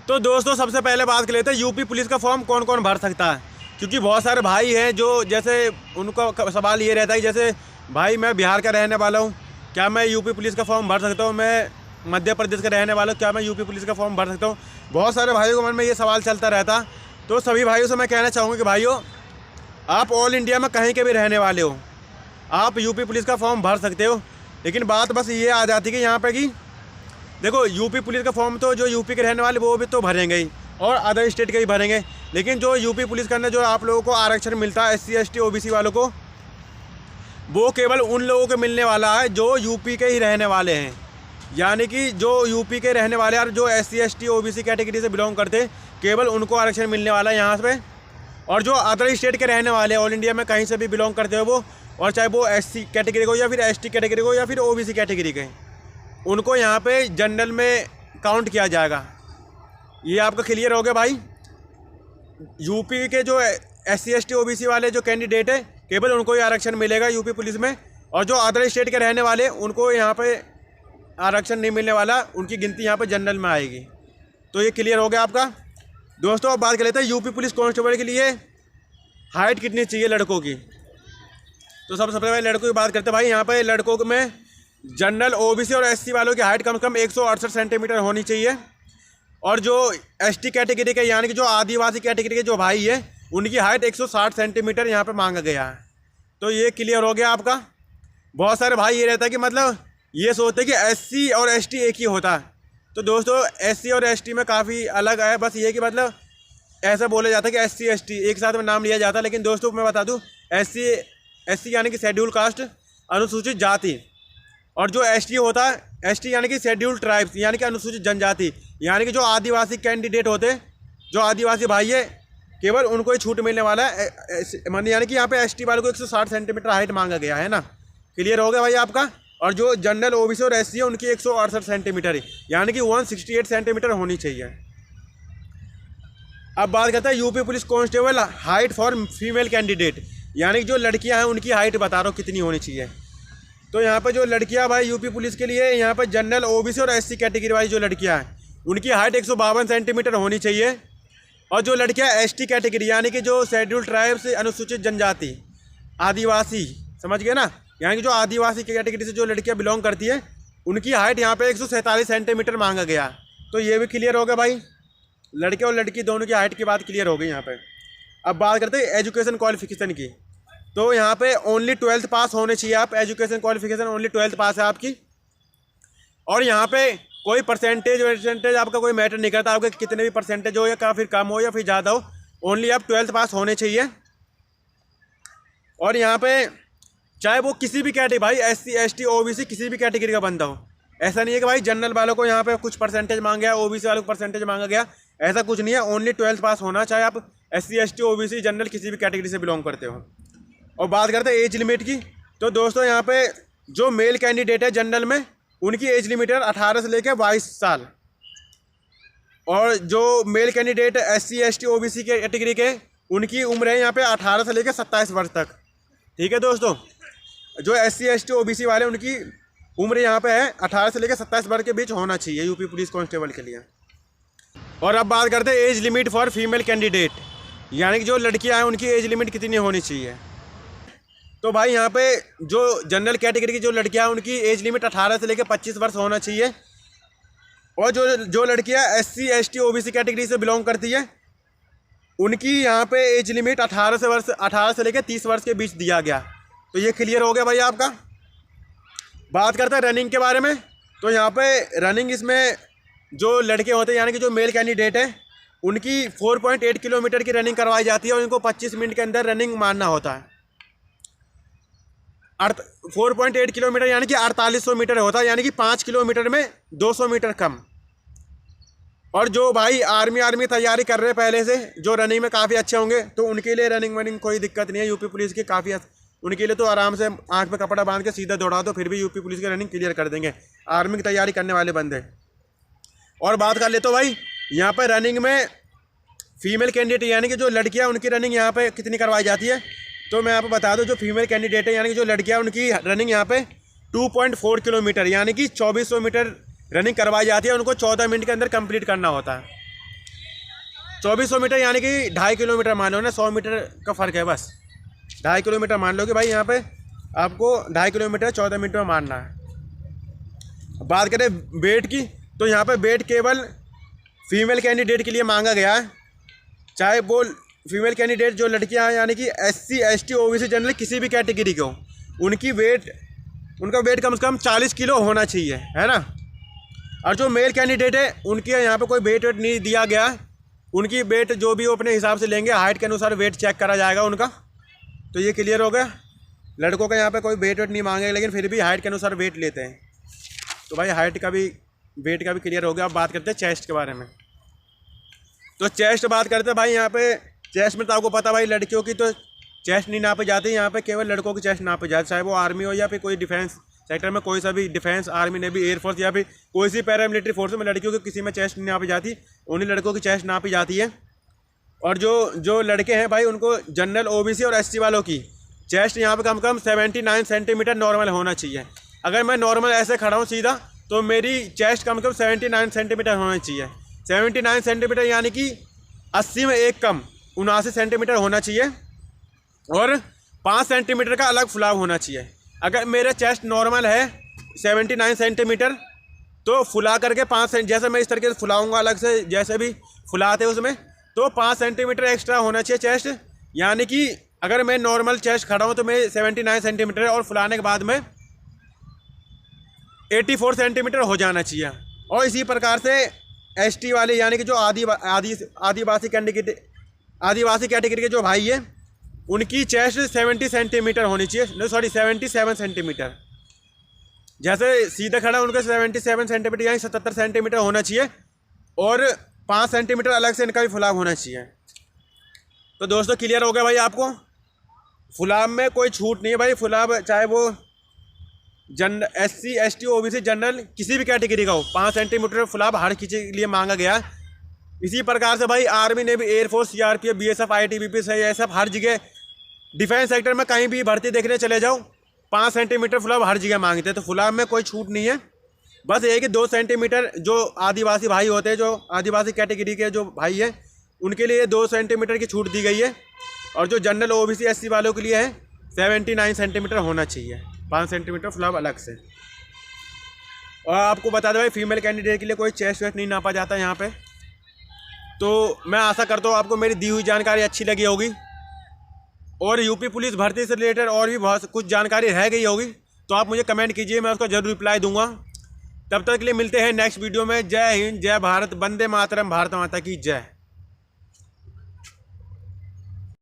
तो दोस्तों सबसे पहले बात कर लेते हैं यूपी पुलिस का फॉर्म कौन कौन भर सकता है, क्योंकि बहुत सारे भाई हैं जो जैसे उनका सवाल ये रहता है जैसे भाई मैं बिहार का रहने वाला हूँ, क्या मैं यूपी पुलिस का फॉर्म भर सकता हूँ? मैं मध्य प्रदेश का रहने वाला हूँ, क्या मैं यूपी पुलिस का फॉर्म भर सकता हूँ? बहुत सारे भाइयों के मन में ये सवाल चलता रहता। तो सभी भाइयों से मैं कहना चाहूँगा कि भाइयों, आप ऑल इंडिया में कहीं के भी रहने वाले हो, आप यूपी पुलिस का फॉर्म भर सकते हो। लेकिन बात बस ये आ जाती है कि यहाँ पे कि देखो यूपी पुलिस का फॉर्म तो जो यूपी के रहने वाले वो भी तो भरेंगे ही और अदर स्टेट के भी भरेंगे, लेकिन जो यूपी पुलिस के अंदर जो आप लोगों को आरक्षण मिलता है SC ST OBC वालों को, वो केवल उन लोगों को मिलने वाला है जो यूपी के ही रहने वाले हैं। यानी कि जो यूपी के रहने वाले और जो SC ST OBC कैटेगरी से बिलोंग करते केवल उनको आरक्षण मिलने वाला है यहाँ पे। और जो अदर स्टेट के रहने वाले ऑल इंडिया में कहीं से भी बिलोंग करते हो वो, और चाहे वो SC कैटेगरी को या फिर ST कैटेगरी को या फिर OBC कैटेगरी के, उनको यहाँ पे जनरल में काउंट किया जाएगा। ये आपका क्लियर हो गया भाई। यूपी के जो SC ST OBC वाले जो कैंडिडेट है केवल उनको ही आरक्षण मिलेगा यूपी पुलिस में, और जो अदर स्टेट के रहने वाले उनको यहाँ पे आरक्षण नहीं मिलने वाला, उनकी गिनती यहाँ पे जनरल में आएगी। तो ये क्लियर हो गया आपका। दोस्तों अब बात कर लेते हैं यूपी पुलिस कांस्टेबल के लिए हाइट कितनी चाहिए लड़कों की। तो सबसे पहले लड़कों की बात करते हैं भाई। यहाँ पे लड़कों में जनरल OBC और SC वालों की हाइट कम से कम 168 सेंटीमीटर होनी चाहिए, और जो ST कैटेगरी के यानी कि जो आदिवासी कैटेगरी के जो भाई है उनकी हाइट 160 सेंटीमीटर यहाँ पे मांगा गया है। तो ये क्लियर हो गया आपका। बहुत सारे भाई ये रहता है कि मतलब ये सोचते हैं कि SC और ST एक ही होता है। तो दोस्तों SC और ST में काफ़ी अलग है। बस ये कि मतलब ऐसा बोला जाता है कि SC ST एक साथ में नाम लिया जाता है, लेकिन दोस्तों मैं बता दूं SC यानी कि शेड्यूल कास्ट अनुसूचित जाति, और जो ST होता है ST यानी कि शेड्यूल ट्राइब्स यानी कि अनुसूचित जनजाति, यानी कि जो आदिवासी कैंडिडेट होते जो आदिवासी भाई है केवल उनको ही छूट मिलने वाला है। यानी कि यहाँ पे ST वालों को 160 सेंटीमीटर हाइट मांगा गया है ना। क्लियर हो गया भाई आपका। और जो जनरल OBC और SC है उनकी 168 सेंटीमीटर यानी कि 168 सेंटीमीटर होनी चाहिए। अब बात करते हैं UP police constable height for female candidate, यानी कि जो लड़कियां हैं उनकी हाइट बता रहा हूँ कितनी होनी चाहिए। तो यहाँ पर जो लड़कियां भाई यूपी पुलिस के लिए यहाँ पर जनरल OBC और SC कैटेगरी वाली जो लड़कियां हैं उनकी हाइट 152 सेंटीमीटर होनी चाहिए, और जो लड़कियां ST कैटेगरी यानी कि जो शेड्यूल ट्राइब से अनुसूचित जनजाति आदिवासी, समझ गए ना, यानी कि जो आदिवासी कैटेगरी से जो लड़कियां बिलोंग करती है उनकी हाइट यहाँ पे 147 सेंटीमीटर मांगा गया। तो ये भी क्लियर होगा भाई। लड़के और लड़की दोनों की हाइट की बात क्लियर हो गई यहाँ पे। अब बात करते हैं एजुकेशन क्वालिफिकेशन की। तो यहाँ पे ओनली 12th पास होने चाहिए आप। एजुकेशन क्वालिफिकेशन ओनली 12th पास है आपकी, और यहाँ पे कोई परसेंटेज आपका कोई मैटर नहीं करता, आपके कितने भी परसेंटेज हो या फिर कम हो या फिर ज़्यादा हो, ओनली आप 12th पास होने चाहिए। और यहाँ पे चाहे वो किसी भी कैटेगरी भाई SC ST OBC किसी भी कैटेगरी का बंदा हो, ऐसा नहीं है कि भाई जनरल वालों को यहाँ पे कुछ परसेंटेज मांगा गया, OBC वालों को परसेंटेज मांगा गया, ऐसा कुछ नहीं है। ओनली 12th पास होना, चाहे आप SC ST OBC जनरल किसी भी कैटेगरी से बिलोंग करते हो। और बात करते हैं एज लिमिट की। तो दोस्तों यहाँ पे जो मेल कैंडिडेट है जनरल में उनकी एज लिमिट है 18 से लेकर 22 साल, और जो male candidate SC ST OBC के कैटेगरी के उनकी उम्र है यहाँ पे 18 से लेकर 27 वर्ष तक। ठीक है दोस्तों, जो SC ST OBC वाले उनकी उम्र यहाँ पे है 18 से लेकर 27 वर्ष के बीच होना चाहिए यूपी पुलिस कांस्टेबल के लिए। और अब बात करते हैं age limit for female candidate, यानी कि जो लड़कियाँ हैं उनकी एज लिमिट कितनी होनी चाहिए। तो भाई यहाँ पे जो जनरल कैटेगरी की जो लड़कियाँ हैं उनकी एज लिमिट 18 से लेकर 25 वर्ष होना चाहिए, और जो लड़कियाँ SC ST OBC कैटेगरी से बिलोंग करती है उनकी यहाँ पे एज लिमिट 18 से लेकर 30 वर्ष के बीच दिया गया। तो ये क्लियर हो गया भाई आपका। बात करते हैं रनिंग के बारे में। तो यहाँ पे रनिंग इसमें जो लड़के होते हैं यानी कि जो मेल कैंडिडेट है उनकी 4.8 किलोमीटर की रनिंग करवाई जाती है, और उनको 25 मिनट के अंदर रनिंग मारना होता है। 4.8 किलोमीटर यानी कि 4800 मीटर होता है, यानी कि 5 किलोमीटर में 200 मीटर कम। और जो भाई आर्मी तैयारी कर रहे हैं पहले से, जो रनिंग में काफ़ी अच्छे होंगे, तो उनके लिए रनिंग वनिंग कोई दिक्कत नहीं है यूपी पुलिस की। काफ़ी उनके लिए तो आराम से आँख पे कपड़ा बांध के सीधा दौड़ा दो, फिर भी यूपी पुलिस की रनिंग क्लियर कर देंगे आर्मी की तैयारी करने वाले बंदे। और बात कर ले तो भाई यहाँ पर रनिंग में फीमेल कैंडिडेट यानी कि जो लड़कियाँ उनकी रनिंग यहाँ पे कितनी करवाई जाती है। तो मैं आपको बता दूं, जो फीमेल कैंडिडेट है यानी कि जो लड़कियाँ उनकी रनिंग यहाँ पे 2.4 किलोमीटर यानी कि 2400 मीटर रनिंग करवाई जाती है। उनको 14 मिनट के अंदर कंप्लीट करना होता है। 2400 मीटर यानी कि 2.5 किलोमीटर मान लो ना, 100 मीटर का फ़र्क है बस। 2.5 किलोमीटर मान लो कि भाई यहाँ पे आपको 2.5 किलोमीटर 14 मिनट में मारना है। बात करें वेट की, तो यहाँ पे वेट केवल फीमेल कैंडिडेट के लिए मांगा गया है। चाहे वो फीमेल कैंडिडेट जो लड़कियाँ हैं यानी कि SC ST OBC जनरल किसी भी कैटेगरी के हो, उनका वेट कम से कम 40 किलो होना चाहिए, है ना। और जो मेल कैंडिडेट है उनके यहाँ पे कोई वेट नहीं दिया गया। उनकी वेट जो भी वो अपने हिसाब से लेंगे, हाइट के अनुसार वेट चेक करा जाएगा उनका। तो ये क्लियर हो गया। लड़कों का यहाँ पे कोई वेट नहीं मांगेगा, लेकिन फिर भी हाइट के अनुसार वेट लेते हैं। तो भाई हाइट का भी वेट का भी क्लियर हो गया। अब बात करते हैं चेस्ट के बारे में। तो चेस्ट बात करते हैं भाई, यहाँ पे चेस्ट में तो आपको पता भाई लड़कियों की तो चेस्ट नहीं नापी जाती, यहाँ पे केवल लड़कों की चेस्ट नापी जाती, चाहे वो आर्मी हो या फिर कोई डिफेंस सेक्टर में, कोई सा भी डिफेंस, आर्मी, नेवी, एयरफोर्स या फिर कोई सी पैरामिलिट्री फोर्स में लड़कियों की किसी में चेस्ट नहीं नापी जाती, उन्हीं लड़कों की चेस्ट नापी जाती है। और जो लड़के हैं भाई उनको जनरल OBC और SC वालों की चेस्ट यहाँ पे कम से कम 79 सेंटीमीटर नॉर्मल होना चाहिए। अगर मैं नॉर्मल ऐसे खड़ा हूँ सीधा, तो मेरी चेस्ट कम से कम 79 सेंटीमीटर होना चाहिए। 79 सेंटीमीटर यानी कि 80 में एक कम 79 सेंटीमीटर होना चाहिए, और 5 सेंटीमीटर का अलग फुलाव होना चाहिए। अगर मेरा चेस्ट नॉर्मल है 79 सेंटीमीटर, तो फुला करके 5 जैसे मैं इस तरीके से फुलाऊँगा अलग से, जैसे भी फुलाते उसमें, तो 5 सेंटीमीटर एक्स्ट्रा होना चाहिए चेस्ट। यानी कि अगर मैं नॉर्मल चेस्ट खड़ा हूँ तो मैं 79 सेंटीमीटर और फुलाने के बाद में 84 सेंटीमीटर हो जाना चाहिए। और इसी प्रकार से ST वाले यानी कि जो आदिवासी कैटेगरी के जो भाई है, उनकी चेस्ट 70 सेंटीमीटर होनी चाहिए, 77 सेंटीमीटर। जैसे सीधे खड़ा उनका 77 सेंटीमीटर यानी 77 सेंटीमीटर होना चाहिए, और 5 सेंटीमीटर अलग से इनका भी फुलाव होना चाहिए। तो दोस्तों क्लियर हो गया भाई आपको। फुलाव में कोई छूट नहीं है भाई। फुलाव चाहे वो SC ST OBC जनरल किसी भी कैटेगरी का हो, 5 सेंटीमीटर फुलाव हर किसी के लिए मांगा गया है। इसी प्रकार से भाई army, navy, air force, CRPF, BSF, ITBP, CISF हर जगह डिफेंस सेक्टर में कहीं भी भर्ती देखने चले जाओ, 5 सेंटीमीटर फुलाव हर जगह मांगते हैं। तो फुलाव में कोई छूट नहीं है। बस ये कि 2 सेंटीमीटर जो आदिवासी भाई होते हैं, जो आदिवासी कैटेगरी के जो भाई हैं, उनके लिए 2 सेंटीमीटर की छूट दी गई है। और जो जनरल OBC SC वालों के लिए है 79 सेंटीमीटर होना चाहिए, 5 सेंटीमीटर फुलाव अलग से। और आपको बता दें भाई फीमेल कैंडिडेट के लिए कोई चेस्ट वेस्ट नहीं नापा जाता यहाँ पे। तो मैं आशा करता हूँ आपको मेरी दी हुई जानकारी अच्छी लगी होगी, और यूपी पुलिस भर्ती से रिलेटेड और भी बहुत कुछ जानकारी रह गई होगी तो आप मुझे कमेंट कीजिए, मैं उसका जरूर रिप्लाई दूंगा। तब तक के लिए मिलते हैं नेक्स्ट वीडियो में। जय हिंद, जय भारत, वंदे मातरम, भारत माता की जय।